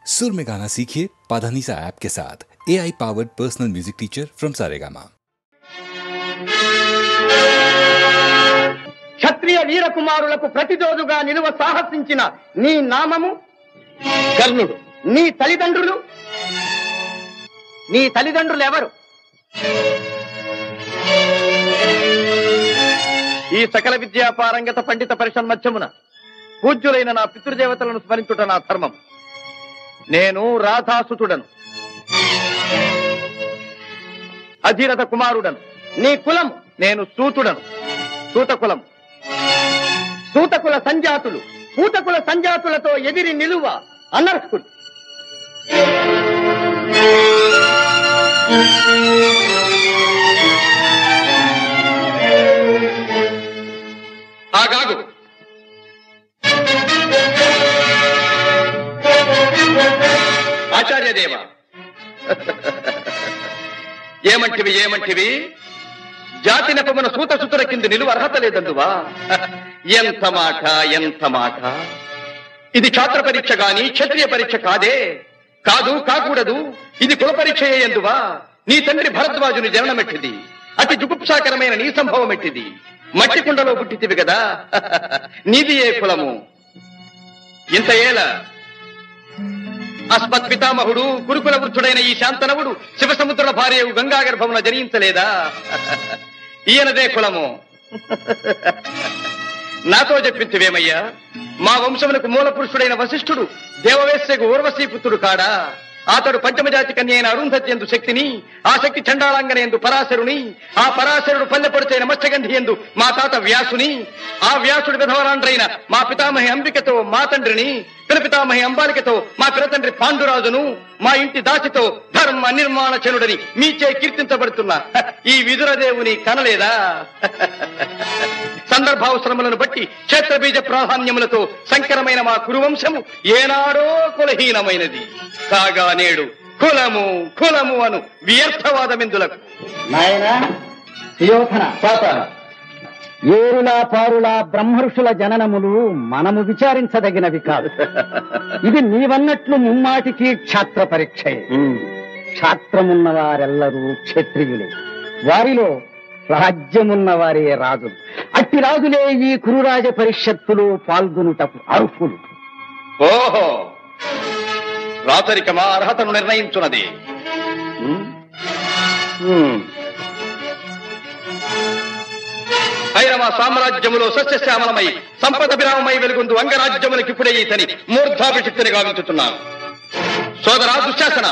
सुर में गाना सीखिए पाधानीसा ऐप के साथ। AI powered personal music teacher from Saregama. క్షత్రియ వీర కుమారులకు ప్రతిరోజుగా నిలువ సాహసించిన నీ నామము కర్ణుడు. నీ తల్లిదండ్రులు ఎవరు? ఈ సకల విద్యా పారంగత పండిత పరిషన్మధ్యమున పూజ్యులైన నా పితృదేవతలను స్మరించుట నా ధర్మం. నేను రాధాసుతుడను, అధీరథ కుమారుడను. నీ కులం? నేను సూతుడను, సూతకులం. సూతకుల సంజాతులు పూతకుల సంజాతులతో ఎదిరి నిలువ అనర్హులు. ఆగాగు. ఆచార్యదేవ, ఏమంటివి? జాతి నెపమున సూతసుతుల కింద నిలువ అర్హత లేదందువా? ఎంత మాట! ఇది ఛాత్ర పరీక్ష గాని క్షత్రియ పరీక్ష కాదే. కాకూడదు. ఇది కుల పరీక్ష ఎందువా? నీ తండ్రి భరద్వాజుని జననమెట్టిది, అతి జుగుప్సాకరమైన నీ సంభవం ఎట్టిది. మట్టి కుండలో పుట్టితివి కదా, నీది ఏ కులము? ఇంత ఏల అస్మత్ పితామహుడు కురుకుల వృద్ధుడైన ఈ శాంతనవుడు శివసముద్రుల భార్యవు గంగా గర్భమున జనించలేదా? ఈయనదే కులము. నాతో చెప్పింతివేమయ్యా? మా వంశమునకు మూల పురుషుడైన వశిష్ఠుడు దేవవేశ్యకు ఊర్వశీపుత్రుడు కాడా? అతడు పంచమజాతి కన్య అయిన అరుంధతి ఎందు శక్తిని, ఆ శక్తి చండాళంగన ఎందు పరాశరుని, ఆ పరాశరుడు పల్లెపొడిచైన మత్స్యగంధి ఎందు మా తాత వ్యాసుని, ఆ వ్యాసుడు విధవరాండ్రైన మా పితామహి అంబికతో మా తండ్రిని, పితామహి అంబాలికతో మా పిరతండ్రి పాండురాజును, మా ఇంటి దాసితో ధర్మ నిర్మాణ చనుడని మీచే కీర్తించబడుతున్నా ఈ విదురదేవుని కనలేదా? సందర్భావసరములను బట్టి క్షేత్రబీజ ప్రాధాన్యములతో సంకరమైన మా కురువంశము ఏనాడో కులహీనమైనది కాగా నేడు కులము అను వ్యర్థవాదమెందులకు. ఏరులా పారులా బ్రహ్మర్షుల జననములు మనము విచారించదగినవి కాదు. ఇది నీవన్నట్లు ముమ్మాటికి క్షాత్ర పరీక్ష. క్షాత్రమున్న వారెల్లరూ క్షత్రియులే, వారిలో రాజ్యమున్న వారే రాజులు. అట్టి రాజులే ఈ కురురాజ పరిషత్తులో పాల్గొనుటకు అర్హులు. ఓహో, రాచరికమా అర్హతను నిర్ణయించున్నది. ఐరవ సామ్రాజ్యములో సస్యశ్యామలమై సంపద విరామమై వెలుగొందు అంగరాజ్యములకిప్పుడే ఇతని మూర్ధాభిషిక్తిని గావించుతున్నాను. సోదరా దుశ్శాసన,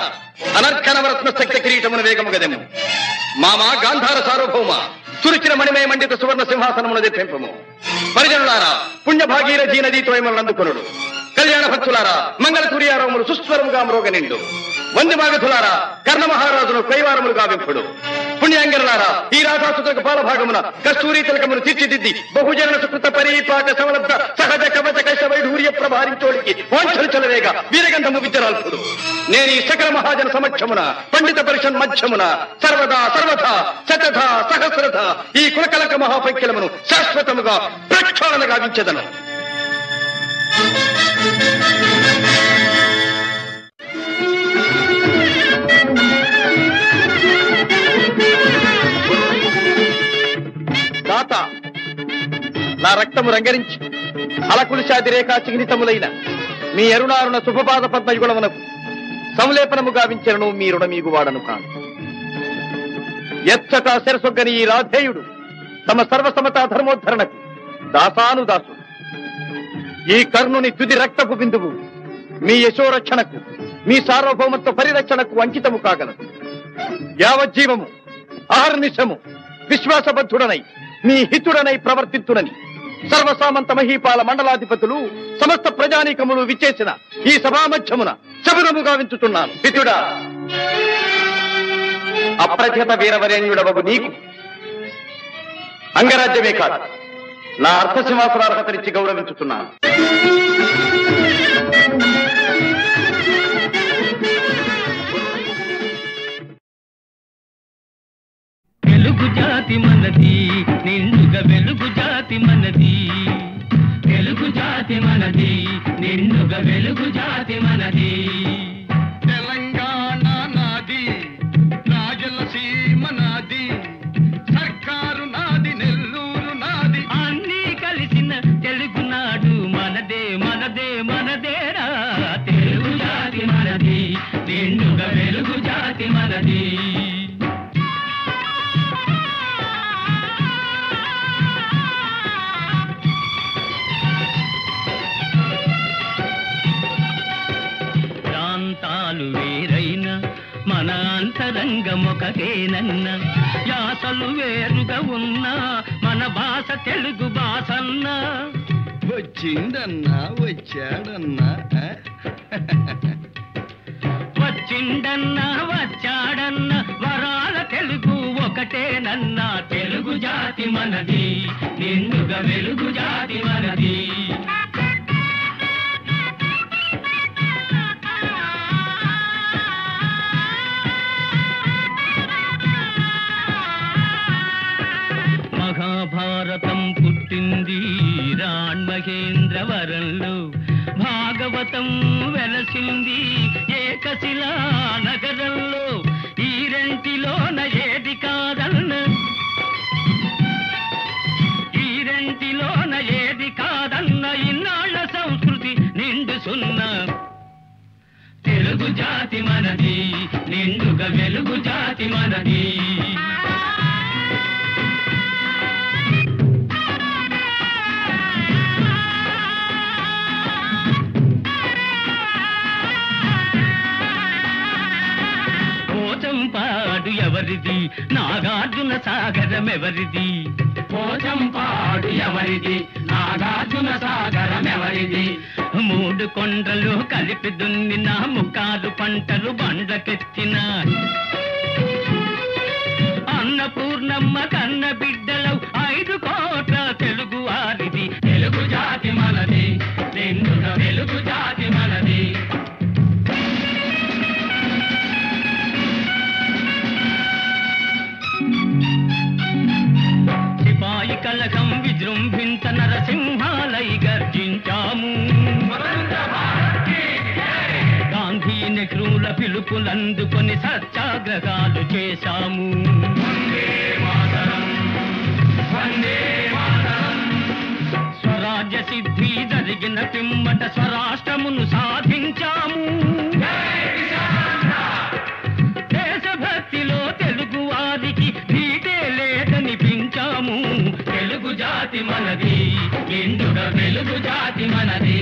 అనర్ఘనవరత్న శక్తి కిరీటమున వేగము గదెము. మామా గాంధార సార్వభౌమ, చురిచిన మణిమయ మండిత సువర్ణ సింహాసనమున తెప్పింపము. పరిజనులారా, పుణ్యభాగీరథీ నదీతో అందుకొనుడు. కళ్యాణ భక్తులారా, మంగళ తుర్యారములు సుస్వరముగా మ్రోగనిండు. వందిమాగధులారా, కర్ణ మహారాజును కైవారములు గావింపుడు. పుణ్యాంగరులారా, ఈ రాధాసుతులకు పాలభాగమున కస్తూరి తిలకమును తీర్చిదిద్ది బహుజన సుకృత పరీపాక సమలబ్ధ సహజ కవచ కైశ వైఢూర్య ప్రభారించోడికి వాంఛలు చలవేగ వీరగంధము విద్యరాల్పుడు. నేను ఈ సకల మహాజన సమక్షమున పండిత పరిషన్ మధ్యమున సర్వదా శతథ సహస్రథ ఈ కులకలక మహాపైక్యలమును శాశ్వతముగా ప్రక్షాళన గావించదను. దాత, నా రక్తము రంగరించి అలకులిశాది రేఖా చిహ్నితములైన మీ అరుణారుణ శుభపాద పద్మయుగుణమునకు సంలేపనము గావించను మీ రుణమీగు వాడను కాను. ఎచ్చట శిరసొగ్గని ఈ రాధేయుడు తమ సర్వసమతా ధర్మోద్ధరణకు దాసానుదాసుడు. ఈ కర్ణుని తుది రక్తపు బిందువు మీ యశోరక్షణకు, మీ సార్వభౌమత్వ పరిరక్షణకు అంకితము కాగలదు. యావజ్జీవము అహర్నిశము విశ్వాసబద్ధుడనై మీ హితుడనై ప్రవర్తింతునని సర్వసామంత మహీపాల మండలాధిపతులు సమస్త ప్రజానీకములు విచ్చేసిన ఈ సభామధ్యమున శబదముగా వించుతున్నాను. హితుడా, అప్రథిత వీరవరేణ్యుడవగు నీకు అంగరాజ్యమే కాదు, నా అర్థసింహాసనార్హతనిచ్చి గౌరవించుతున్నాను. తెలుగు జాతి మనది, నిండుగా వెలుగు జాతి మనది. తెలుగు జాతి మనది, నిండుగా వెలుగు జాతి మనది. జాతి మనది. ప్రాంతాలు వేరైనా మన అంతరంగమొకటేనన్న, యాసలు వేరుగా ఉన్నా మన భాష తెలుగు భాషన్న. వచ్చిందన్నా వచ్చాడన్నా వచ్చిండన్నా వచ్చాడన్న వరాల తెలుగు ఒకటేనన్నా. తెలుగు జాతి మనది, నిండుగా వెలుగు జాతి మనది. మహాభారతం పుట్టింది రాణ్మహేంద్రవరంలో, భాగవతం వెలసింది ఏకశిలా నగరంలో. ఈ రెంటిలోన ఏది కాదన్న, ఈ రెంటిలోన ఏది కాదన్న, ఇన్నాళ్ళ సంస్కృతి నిండు సున్నా. తెలుగు జాతి మనది, నిండుగా వెలుగు జాతి మనది. పోచంపాడు ఎవరిది, నాగార్జున సాగరం ఎవరిది? పోచంపాడు ఎవరిది, నాగార్జున సాగరం ఎవరిది? మూడు కొండలు కలిపి దున్నిన, ముక్కాలు పంటలు బండ్లకెత్తిన, అన్నపూర్ణమ్మ కన్న బిడ్డలు 5 కోట్ల తెలుగు వారిది. తెలుగు జాతి మనది, నిండుగా వెలుగు జాతి మనది. సిపాయి కలకం విజృంభించ నరసింహాలై గర్జించాము. గాంధీ నెహ్రూల పిలుపులందుకొని సత్యాగ్రహాలు చేశాము. స్వరాజ్య సిద్ధి జరిగిన పిమ్మట స్వరాష్ట్రమును సాధించాము. దేశభక్తిలో తెలుగు వారికి నీటే లేదనిపించాము. తెలుగు జాతి మనది, నిండుగా వెలుగు జాతి మనది.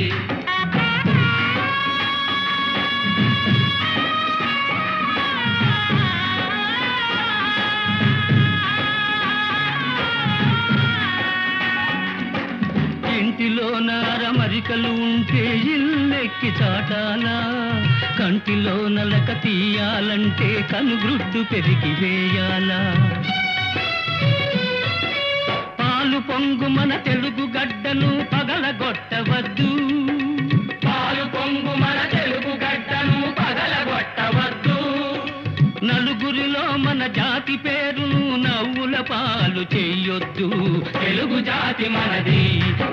ఇంటిలో నారమరికలు ఉంటే ఇల్లెక్కి చాటాలా, కంటిలో నలక తీయాలంటే కనుగ్రుడ్డు పెరిగి వేయాలా. పాలు పొంగు మన తెలుగు గడ్డను పగలగొట్టవద్దు, పాలు పొంగు మన తెలుగు గడ్డను పగలగొట్టవద్దు. నలుగురిలో మన జాతి పేరును నవ్వుల పాలు చెయ్యొద్దు. తెలుగు జాతి మనది,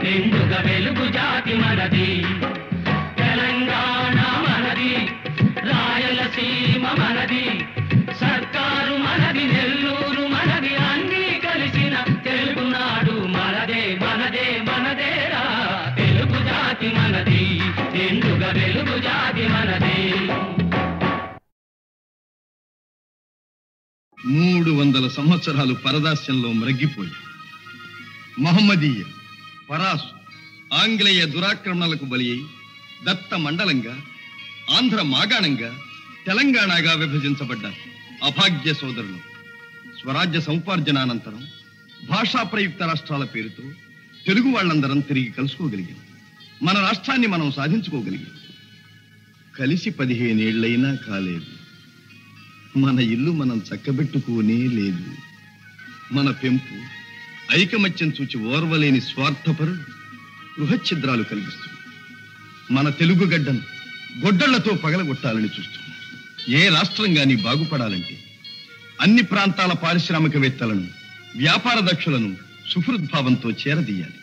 నిండుగా వెలుగు జాతి మనది. తెలంగాణ మనది, రాయలసీమ మనది, సర్కారు మనది, నెల్లూరు మనది, అన్నీ కలిసిన తెలుగునాడు మనదే మనదే మనదేరా. తెలుగు జాతి మనది, నిండుగా వెలుగు జాతి మనది. 300 సంవత్సరాలు పరదాస్యంలో మ్రగ్గిపోయి మహమ్మదీయ, పరాసు, ఆంగ్లేయ దురాక్రమణలకు బలి అయి దత్త మండలంగా, ఆంధ్ర మాగాణంగా, తెలంగాణగా విభజించబడ్డ అభాగ్య సోదరులు స్వరాజ్య సముపార్జనానంతరం భాషా ప్రయుక్త రాష్ట్రాల పేరుతో తెలుగు వాళ్ళందరం తిరిగి కలుసుకోగలిగాం. మన రాష్ట్రాన్ని మనం సాధించుకోగలిగాం. కలిసి 15 ఏళ్లైనా కాలేదు. మన ఇల్లు మనం చక్కబెట్టుకోనే లేదు. మన పెంపు ఐకమత్యం చూచి ఓర్వలేని స్వార్థపరులు గృహఛిద్రాలు కలిగిస్తుంది. మన తెలుగు గడ్డను గొడ్డళ్లతో పగలగొట్టాలని చూస్తున్నారు. ఏ రాష్ట్రం గాని బాగుపడాలంటే అన్ని ప్రాంతాల పారిశ్రామికవేత్తలను, వ్యాపార దక్షులను సుహృద్భావంతో చేరదీయాలి.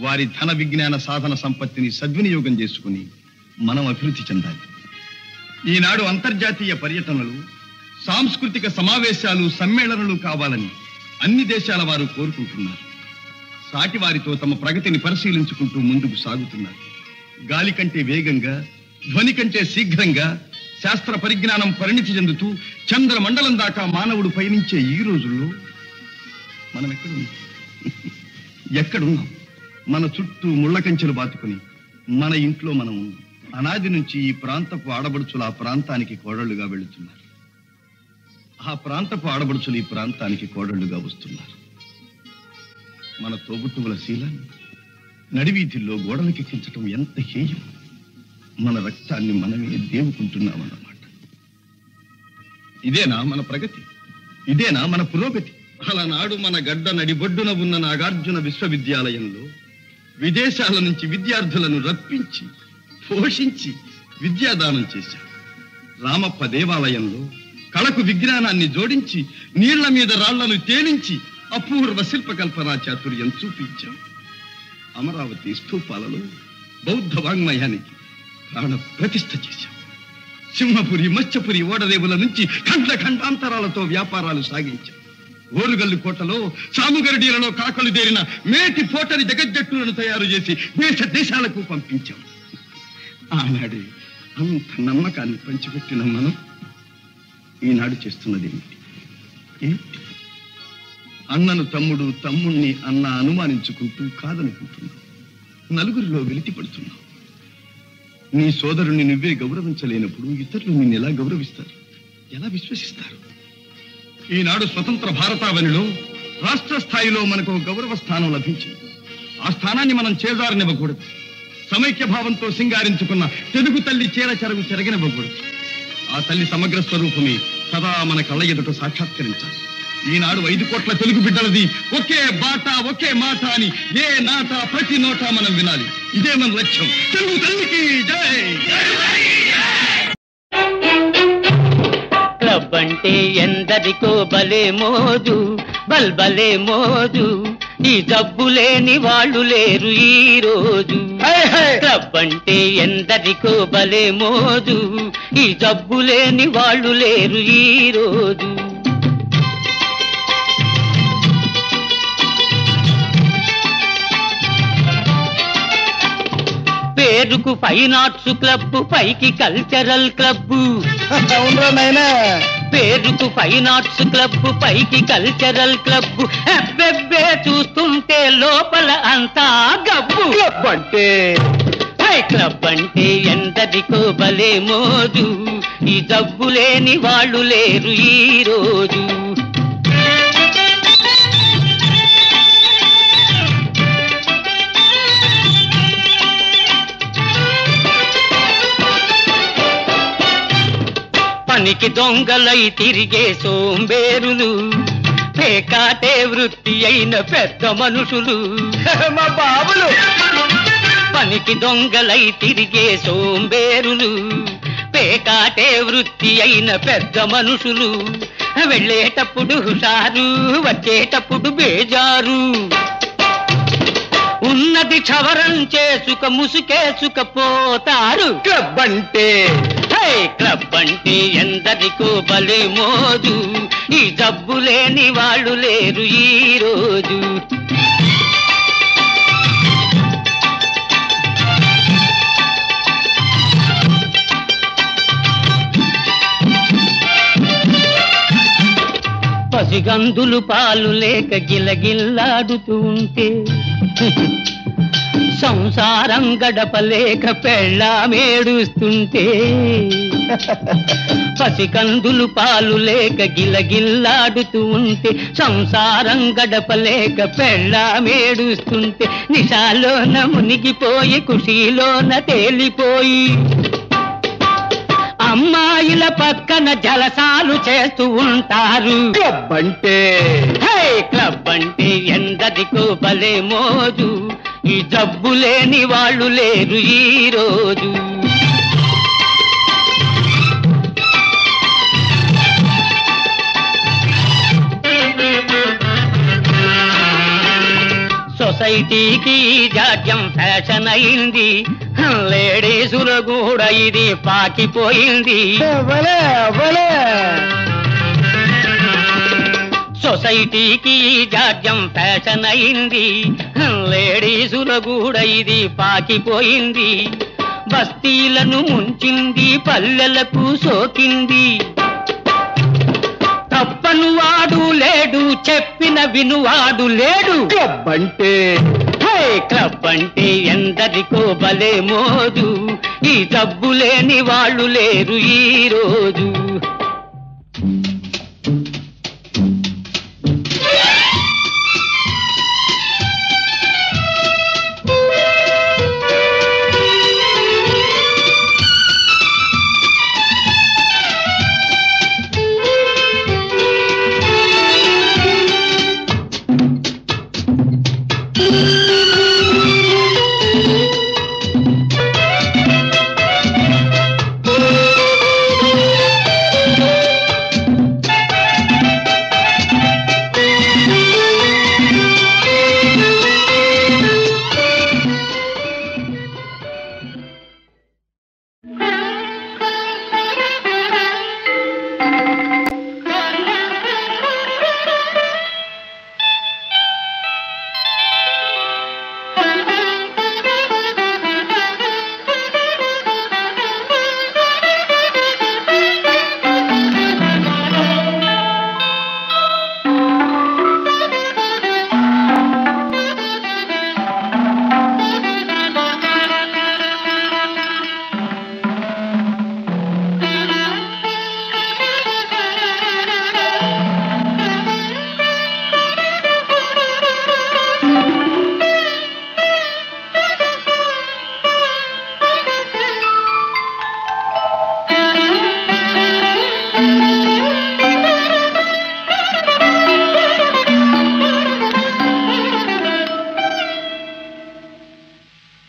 వారి ధన విజ్ఞాన సాధన సంపత్తిని సద్వినియోగం చేసుకుని మనం అభివృద్ధి చెందాలి. ఈనాడు అంతర్జాతీయ పర్యటనలు, సాంస్కృతిక సమావేశాలు, సమ్మేళనలు కావాలని అన్ని దేశాల వారు కోరుకుంటున్నారు. సాటి వారితో తమ ప్రగతిని పరిశీలించుకుంటూ ముందుకు సాగుతున్నారు. గాలి కంటే వేగంగా, ధ్వని కంటే శీఘ్రంగా శాస్త్ర పరిజ్ఞానం పరిణితి చెందుతూ చంద్రమండలం దాకా మానవుడు పయనించే ఈ రోజుల్లో మనం ఎక్కడున్నాం? మన చుట్టూ ముళ్ళ కంచెలు బాతుకుని మన ఇంట్లో మనం ఉన్నాం. అనాది నుంచి ఈ ప్రాంతపు ఆడబడుచులు ఆ ప్రాంతానికి కోడళ్లుగా వెళుతున్నారు. ఆ ప్రాంతపు ఆడబడుచులు ఈ ప్రాంతానికి కోడళ్లుగా వస్తున్నారు. మన తోబుట్టువుల శీలాన్ని నడివీధుల్లో గోడలకెక్కించటం ఎంత హేయం! మన రక్తాన్ని మనమే దేవుకుంటున్నామన్నమాట. ఇదేనా మన ప్రగతి? ఇదేనా మన పురోగతి? అలనాడు మన గడ్డ నడిబొడ్డున ఉన్న నాగార్జున విశ్వవిద్యాలయంలో విదేశాల నుంచి విద్యార్థులను రప్పించి పోషించి విద్యాదానం చేశాం. రామప్ప దేవాలయంలో కళకు విజ్ఞానాన్ని జోడించి నీళ్ల మీద రాళ్లను తేలించి అపూర్వ శిల్పకల్పనా చాతుర్యం చూపించాం. అమరావతి స్థూపాలలో బౌద్ధ వాంగ్మయానికి ప్రాణ ప్రతిష్ఠ చేశాం. సింహపురి మత్స్యపురి ఓడరేవుల నుంచి ఖండ ఖండాంతరాలతో వ్యాపారాలు సాగించాం. ఓరుగల్లు కోటలో సాముగరడీలలో కాకలు దేరిన మేటి పోటరి జగజ్జట్టులను తయారు చేసి దేశ దేశాలకు పంపించాం. ఆనాడే అంత నమ్మకాన్ని పంచిపెట్టిన మనం ఈనాడు చేస్తున్నది ఏమిటి? అన్నను తమ్ముడు, తమ్ముణ్ణి అన్న అనుమానించుకుంటూ కాదనుకుంటున్నావు. నలుగురిలో వెలితి పడుతున్నావు. నీ సోదరుణ్ణి నువ్వే గౌరవించలేనప్పుడు ఇతరులు నిన్ను ఎలా గౌరవిస్తారు? ఎలా విశ్వసిస్తారు? ఈనాడు స్వతంత్ర భారతావనిలో రాష్ట్ర స్థాయిలో మనకు గౌరవ స్థానం లభించింది. ఆ స్థానాన్ని మనం చేజారనివ్వకూడదు. సమైక్య భావంతో సింగారించుకున్న తెలుగు తల్లి చీర చెరగు చెరగనివ్వకూడదు. ఆ తల్లి సమగ్ర స్వరూపమే సదా మన కళ్ళ ఎదుట సాక్షాత్కరించాలి. ఈనాడు 5 కోట్ల తెలుగు బిడ్డలది ఒకే బాట ఒకే మాట అని ఏ నాట ప్రతి నోట మనం వినాలి. ఇదే మన లక్ష్యం. తెలుగు తల్లికి జై. క్లబ్ అంటే ఎందరికో భలే మోజు, బల్బలే మోజు. ఈ జబ్బు లేని వాళ్ళు లేరు ఈ రోజు. క్లబ్ అంటే ఎందరికో భలే మోజు, ఈ జబ్బు లేని వాళ్ళు లేరు ఈ రోజు. పేరుకు ఫైన్ ఆర్ట్స్ క్లబ్, పైకి కల్చరల్ క్లబ్. పేరుకు ఫైన్ ఆర్ట్స్ క్లబ్, పైకి కల్చరల్ క్లబ్. అబ్బెబ్బే చూస్తుంటే లోపల అంతా గబ్బు. క్లబ్ అంటే క్లబ్ అంటే ఎందరికో భలే మోజు, ఈ జబ్బు లేని వాళ్ళు లేరు ఈ రోజు. పనికి దొంగలై తిరిగే సోంబేరులు, పేకాటే వృత్తి అయిన పెద్ద మనుషులు. మా బాబులు పనికి దొంగలై తిరిగే సోంబేరులు, పేకాటే వృత్తి అయిన పెద్ద మనుషులు. వెళ్ళేటప్పుడు హుషారు, వచ్చేటప్పుడు బేజారు. ఉన్నది క్షవరం చేసుక ముసుకేసుకపోతారు. క్లబ్ అంటే క్లబ్ అంటే ఎందరికో భలే మోజు, ఈ జబ్బు లేని వాళ్ళు లేరు ఈ రోజు. పసిగందులు పాలు లేక గిలగిల్లాడుతూ ఉంటే, సంసారం గడపలేక పెళ్ళామేడుస్తుంటే. పసికందులు పాలు లేక గిలగిల్లాడుతూ ఉంటే, సంసారం గడపలేక పెళ్ళామేడుస్తుంటే. నిశాలోన మునిగిపోయి ఖుషీలోన తేలిపోయి, అమ్మాయిల పక్కన జలసాలు చేస్తూ ఉంటారు. క్లబ్ అంటే క్లబ్ అంటే ఎందరికో భలే మోజు, ఈ జబ్బు లేని వాళ్ళు లేరు ఈ రోజు. సొసైటీకి జాడ్యం ఫ్యాషన్ అయింది, లేడీసుల కూడా ఇది పాకిపోయింది. సొసైటీకి జాడ్యం ఫ్యాషన్ అయింది, లేడీసుల కూడా ఇది పాకిపోయింది. బస్తీలను ముంచింది, పల్లెలకు సోకింది. తప్పను వాడు లేడు, చెప్పిన వినువాడు లేడు. క్లబ్ అంటే క్లబ్ అంటే ఎందరికో భలే మోజు, ఈ జబ్బు లేని వాళ్ళు లేరు ఈ రోజు.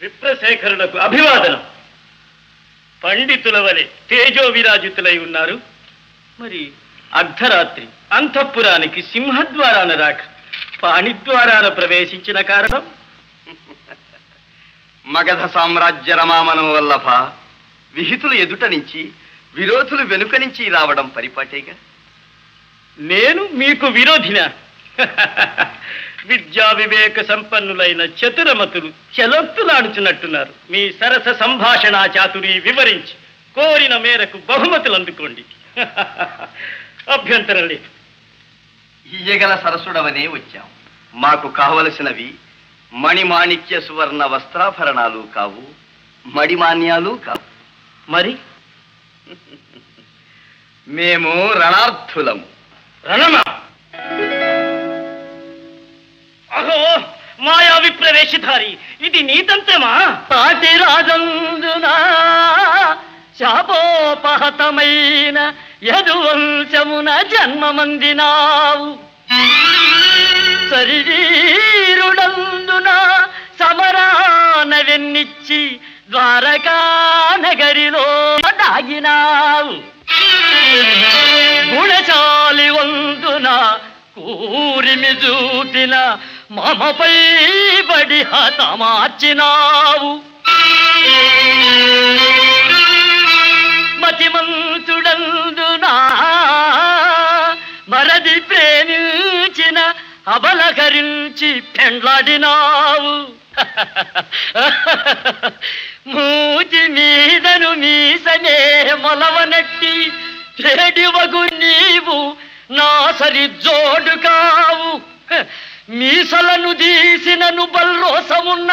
విప్రశేఖరులకు అభివాదనం. పండితుల వలె తేజో విరాజితులై ఉన్నారు. మరి అర్ధరాత్రి అంతఃపురానికి సింహద్వారాన రాక పాణిద్వారాన ప్రవేశించిన కారణం? మగధ సామ్రాజ్య రమామనం వల్లభ విహితులు ఎదుట నుంచి విరోధులు వెనుక నుంచి రావడం పరిపాటేగా. నేను మీకు విరోధినా? విద్యా వివేక సంపన్నులైన చతురమతులు చెలొత్తులాడుచున్నట్టున్నారు. మీ సరస సంభాషణా చాతురి వివరించి కోరిన మేరకు బహుమతులు అందుకోండి. అభ్యంతరం లేదు. ఇయ్యగల సరసుడవనే వచ్చాం. మాకు కావలసినవి మణిమాణిక్య సువర్ణ వస్త్రాభరణాలు కావు, మడిమాన్యాలు కావు. మరి మేము రణార్థులము. రణమా? అహో మాయా విప్రవేశధారి, ఇది నీతంత్రమా? పాటి రాజందున శాపోపహతమైన యదువంశమున జన్మమందినావు. శరీరుడందున సమరాన వెన్నిచ్చి ద్వారకా నగరిలో దాగినావు. గుణశాలి వందున కూరిమి చూపిన మమపై బడి హతమార్చినావు. మతిమంతుడందునా మరది ప్రేమించిన అబలకరించి పెండ్లాడినావు. మూతి మీదను మీసనే మొలవనట్టి చెడివగు నీవు నా సరి జోడు కావు. మీసలను తీసినను బల్రోసమున్న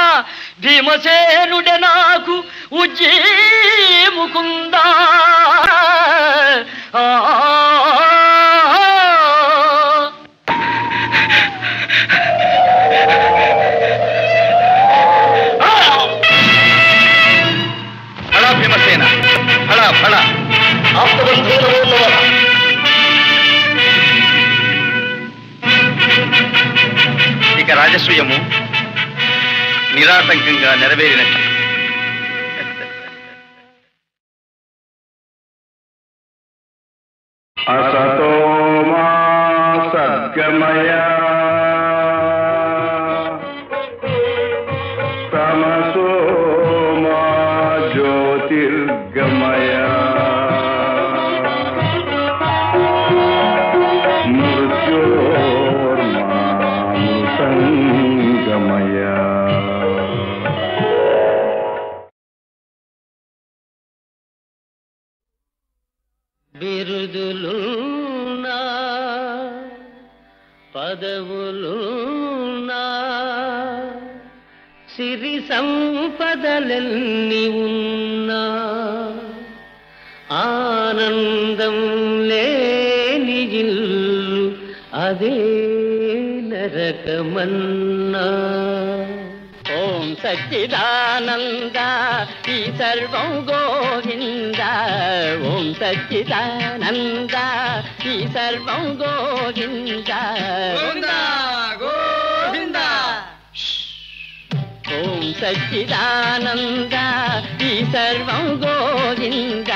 భీమసేనుడే నాకు ఉజ్జీముకుందా. ఫళ భీమసేన, ఫళ ఫళ. ఇక రాజసూయము నిరాటంకంగా నెరవేరినట్టు. असतो मा सद्गमय तमसो मा ज्योतिर्गमय मृत्योर्मा मृतङ्गमय బిరుదులున్నా పదవులున్నా సిరి సంపదలెన్ని ఉన్నా ఆనందం లేని ఇల్లు అదే నరకమన్నా. ఓం సచ్చిదానంద ఈ సర్వం గోవింద. ఓం సచ్చిదానంద ఈ సర్వం గోవింద. గోవింద. ఓం సచ్చిదానంద ఈ సర్వం గోవింద.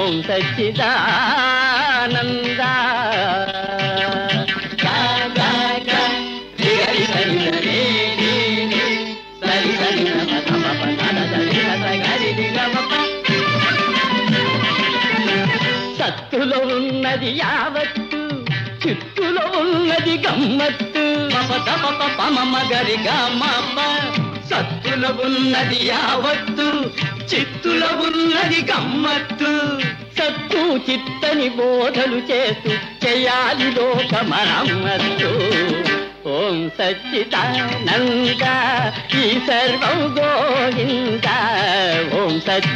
ఓం సచ్చిదానంద. సత్తులో ఉన్నది యావత్తు, చిత్తులో ఉన్నది గమ్మత్తు. పమ గరి గమ్మ. సత్తులో ఉన్నది యావత్తు, చిత్తులో ఉన్నది గమ్మత్తు. సత్తు చిత్తని బోధలు చేస్తూ చేయాలి లోక మరమ్మత్తు. ఓం సచ్చిదానంద ఈ సర్వం గోవింద. ఓం సచ్చిదానంద.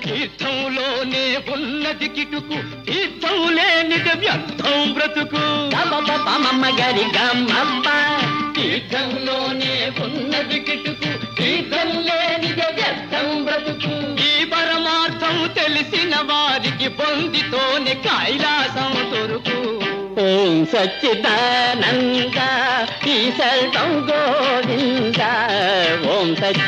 తీర్థంలోనే ఉన్నది కిటుకు, తీర్థం లేనిది వ్యర్థం బ్రతుకు. పమ గరి గమ్మ. తీర్థంలోనే ఉన్నది కిటుకు, తీర్థం లేనిది వ్యర్థం బ్రతుకు. ఈ పరమార్థం తెలిసిన వారికి పొందితోనే కైలాసం దొరుకు. ఓం సచ్చిదానంద ఈ సర్వం గోవింద. ఓం సచ్చిదానంద.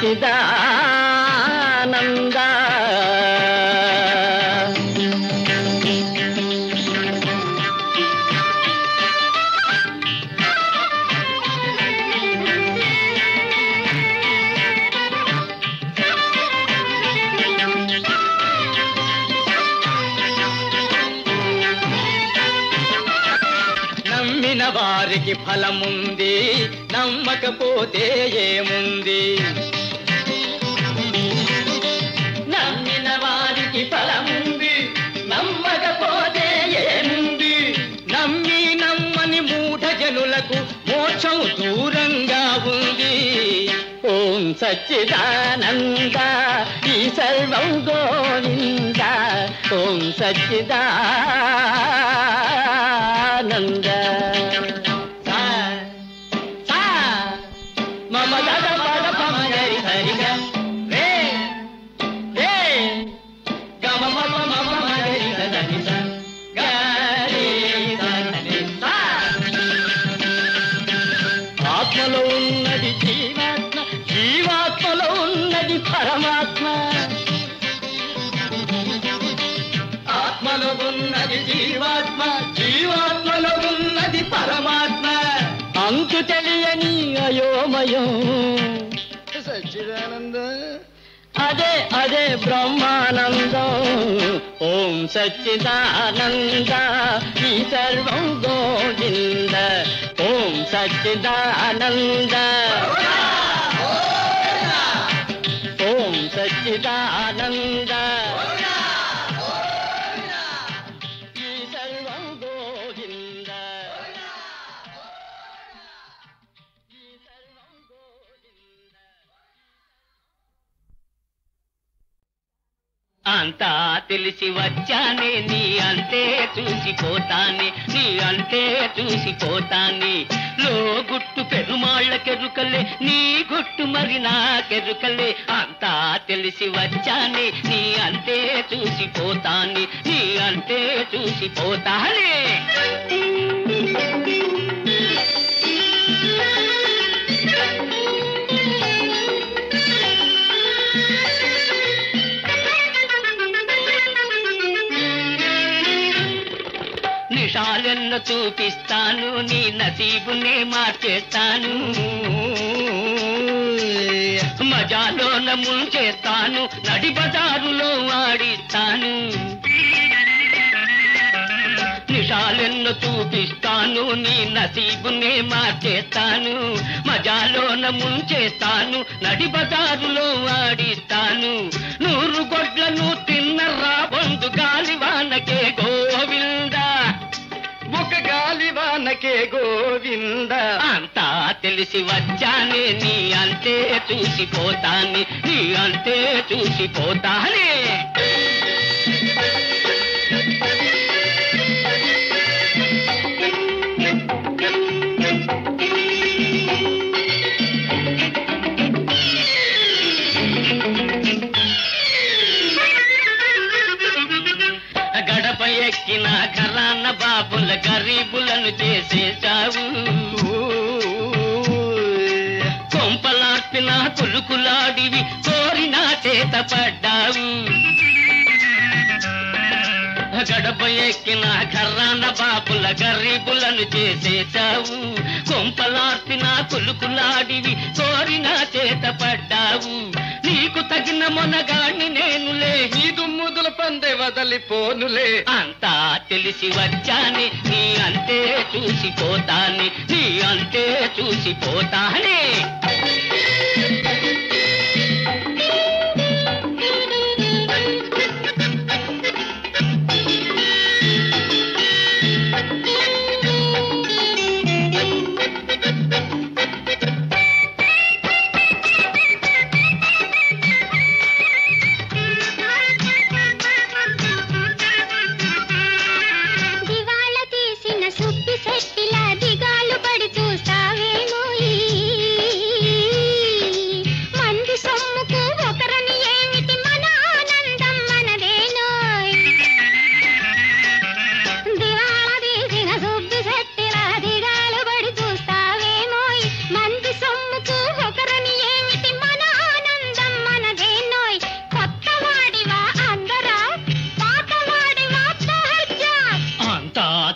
నమ్మిన వారికి ఫలముంది, నమ్మకపోతే ఏముంది. నమ్మిన వారికి ఫలముంది, నమ్మకపోతే ఏముంది. నమ్మి నమ్మని మూఢ జనులకు మోక్షం దూరంగా ఉంది. ఓం సచ్చిదానంద ఈ సర్వం గోవింద. ఓం సచ్చిదానంద. మమ గద పద పమ గరి హరిగ రే రే గమ మమ మమ గరి దని స గరి దని స. ఆత్మలో ఉన్నది జీవాత్మ, జీవాత్మలో ఉన్నది పరమాత్మ. ఆత్మలో ఉన్నది జీవాత్మ, జీవాత్మలో ఉన్నది పరమాత్మ. అంతు తెలియని అయోమయం సచ్చిదానంద, అదే అదే బ్రహ్మానందం. ఓం సచ్చిదానంద ఈ సర్వం గోవింద. ఓం సచ్చిదానంద. ఓం సచ్చిదానంద ఈ సర్వం గోవింద. ఈ సర్వం గోవింద. అంతా తెలిసి వచ్చానే, నీ అంటే చూసిపోతానే, నీ అంటే చూసిపోతానే. లో గుట్టు పెరుమాళ్ళకెరుకలే, నీ గుట్టు మరి నాకెరుకలే. అంతా తెలిసి వచ్చానే, నీ అంటే చూసిపోతానే, నీ అంటే చూసిపోతానే. నిషాలెన్నో చూపిస్తాను, నీ నసీబునే మార్చేస్తాను. మజాలోన ముంచేస్తాను, నడి బజారులో ఆడిస్తాను. నిషాలెన్నో చూపిస్తాను, నీ నసీబునే మార్చేస్తాను. మజాలోన ముంచేస్తాను, నడి బజారులో ఆడిస్తాను. 100 గొడ్లను తిన్నరా బంధు గాలివానకే గోవిందా, ఒక గాలివానకే గోవింద. అంతా తెలిసి వచ్చానే, నీ అంతే చూసిపోతానే, నీ అంతే చూసిపోతానే. గడప ఎక్కిన ఘరాన బాబుల గరీబులను చేసేశావు. కొంపలార్పిన కులుకులాడివి కోరిన చేత పడ్డావు. గడప ఎక్కిన ఘరాన బాబుల గరీబులను చేసేశావు. కొంపలార్పిన కులుకులాడివి కోరిన చేత పడ్డావు. నీకు తగిన మొనగాన్ని నేనులే, నీ దుమ్ముదుల పందే వదలిపోనులే. అంతా తెలిసి వచ్చాని, నీ అంతే చూసిపోతాని, నీ అంతే చూసిపోతానే.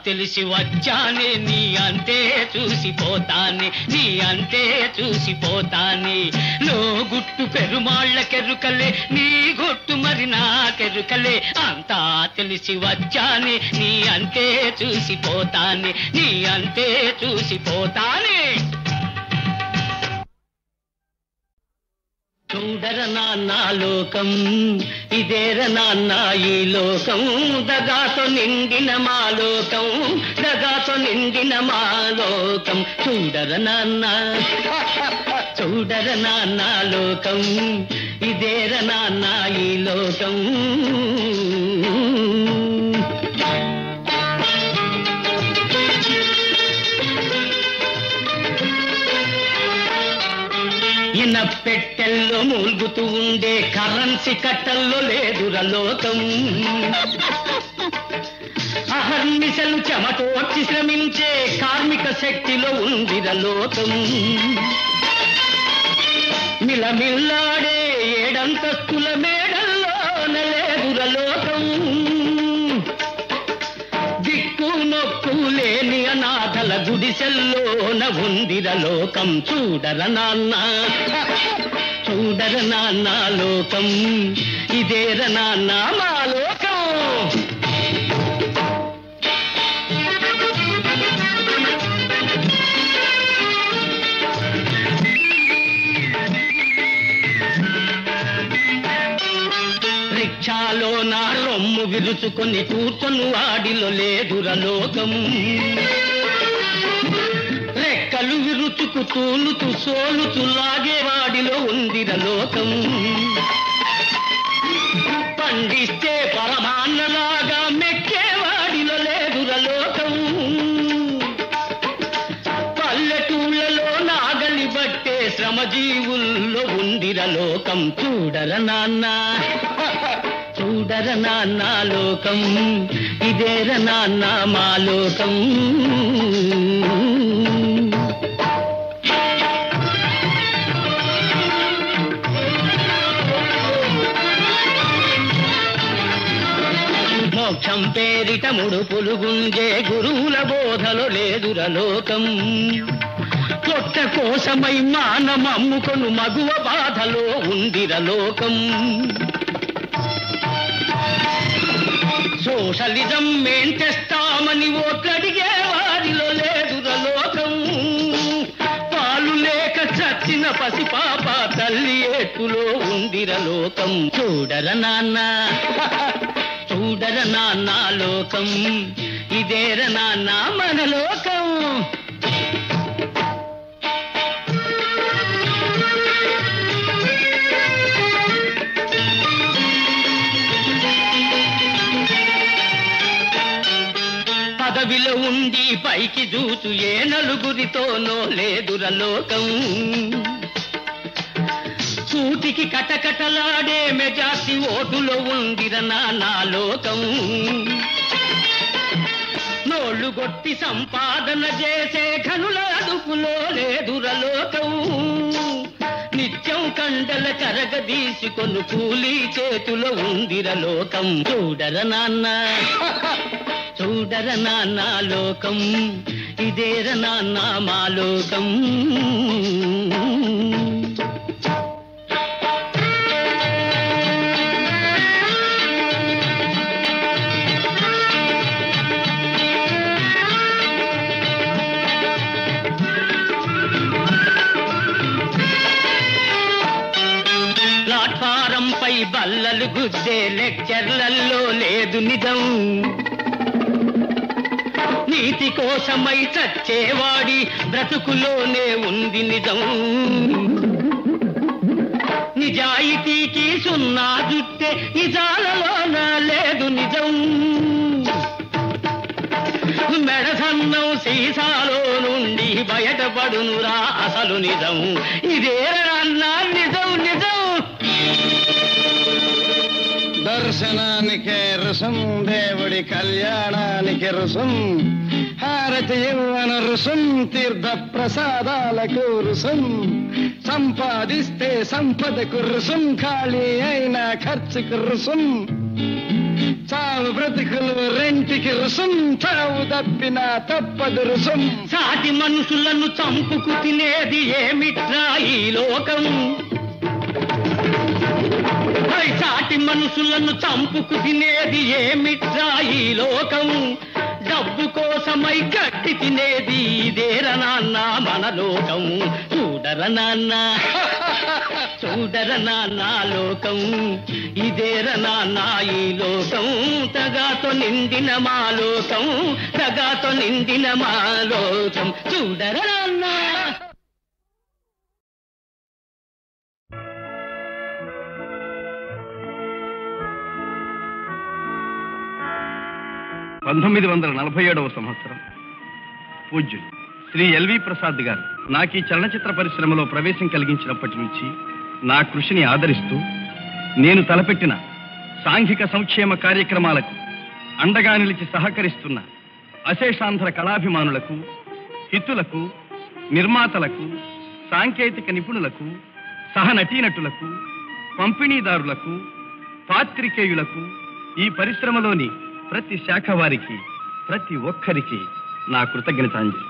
తెలిసి వచ్చానే, నీ అంతే చూసిపోతానే, నీ అంతే చూసిపోతానే. లో గుట్టు పెరుమాళ్ళకెరుకలే, నీ గుట్టు మరి నాకెరుకలే. అంతా తెలిసి వచ్చానే, నీ అంతే చూసిపోతానే, నీ అంతే చూసిపోతానే. చూడర నాన్న లోకం, ఇదేర నాన్న ఈ లోకం. దగాతో నిండిన మా లోకం, దగాతో నిండిన మా లోకం. చూడర నాన్న, చూడర నాన్న లోకం, ఇదేర నాన్న ఈ లోకం. ఇన పెట్టెల్లో మూల్గుతూ ఉండే కరెన్సీ కట్టల్లో లేదుర లోకం. అహర్నిశలు చెమటోర్చి శ్రమించే కార్మిక శక్తిలో ఉందిర లోకం. మిలమిల్లాడే 7 అంతస్తుల మేడల్లోన లేదుర లోకం. దిక్కు నొక్కు లేని అనాథల గుడిసెల్లోన ఉందిర లోకం. చూడర నాన్న, చూడర నాన్న లోకం, ఇదేర నాన్న మా లోకం. రిక్షాలో నా రొమ్ము విరుచుకొని కూర్చొని వాడిలో లేదుర లోకం. రెక్కలు విరుచుకు తూలుతూ సోలుతూ లాగేవాడిలో ఉందిర లోకం. పండిస్తే పరమాన్నలాగా మెక్కేవాడిలో లేదుర లోకం. పల్లెటూళ్ళలో నాగలి బట్టే శ్రమజీవుల్లో ఉందిర లోకం. చూడర నాన్న, చూడర నాన్న లోకం, ఇదేర నాన్న మా లోకం. మోక్షం పేరిట ముడుపులు గుంజే గురువుల బోధలో లేదుర లోకం. పొట్ట కోసమై మానమమ్ముకొను మగువ బాధలో ఉందిరలోకం. సోషలిజం మేం తెస్తామని ఓట్లడిగే వారిలో లేదురలోకం. పాలు లేక చచ్చిన పసిపాప తల్లి ఏట్టులో ఉందిరలోకం. చూడర నాన్న చూడర నాన్న లోకం, ఇదేర నాన్న మన లోకం. పదవిలో ఉండి పైకి చూచు ఏ నలుగురితోనో లేదురలోకం. కూటికి కటకటలాడే మెజార్టీ ఓటులో ఉందిర నా లోకం. నోళ్లు కొట్టి సంపాదన చేసే ఘనుల అదుపులో లేదురలోకం. నిత్యం కండల కరగదీసుకొను కూలీ చేతిలో ఉందిరలోకం. చూడర నాన్న చూడర నాన్న లోకం, ఇదేర నాన్న మా లోకం. ప్లాట్ఫారంపై బల్లలు గుద్దే లెక్చర్లలో లేదు నిజం. నీతి కోసమై చచ్చేవాడి బ్రతుకులోనే ఉంది నిజం. నిజాయితీకి సున్నా జుట్టే నిజాలలోన లేదు నిజం. మెడసన్నం సీసాలో నుండి బయటపడునురా అసలు నిజం. ఇదేరన్నా నిజం నిజం. దర్శనానికే రుసం, దేవుడి కళ్యాణానికి రుసం, హారతి ఇవ్వన రుసం, తీర్థ ప్రసాదాలకు రుసం, సంపాదిస్తే సంపదకు రుసం, ఖాళీ అయిన ఖర్చుకు రుసం, చావు బ్రతుకులు రెంటికి రుసం, చావు తప్పిన తప్పదు రుసం. సాటి మనుషులను చంపుకు తినేది ఏమిట్రా ఈ లోకం. సాటి మనుషులను చంపుకు తినేది ఏమిట్రా ఈ లోకం. డబ్బు కోసమై గట్టి తినేది ఇదేర నాన్న మన లోకం. చూడర నాన్న చూడర నాన్న లోకం, ఇదేర నాన్న ఈ లోకం. తగాతో నిండిన మా లోకం, తగాతో నిండిన మా లోకం. చూడర నాన్న. 1947వ సంవత్సరం పూజ్యులు శ్రీ ఎల్వి ప్రసాద్ గారు నాకు ఈ చలనచిత్ర పరిశ్రమలో ప్రవేశం కలిగించినప్పటి నుంచి నా కృషిని ఆదరిస్తూ నేను తలపెట్టిన సాంఘిక సంక్షేమ కార్యక్రమాలకు అండగా నిలిచి సహకరిస్తున్న అశేషాంధ్ర కళాభిమానులకు, హితులకు, నిర్మాతలకు, సాంకేతిక నిపుణులకు, సహనటీనటులకు, పంపిణీదారులకు, పాత్రికేయులకు, ఈ పరిశ్రమలోని ప్రతి శాఖ వారికి, ప్రతి ఒక్కరికి నా కృతజ్ఞతాంజలి.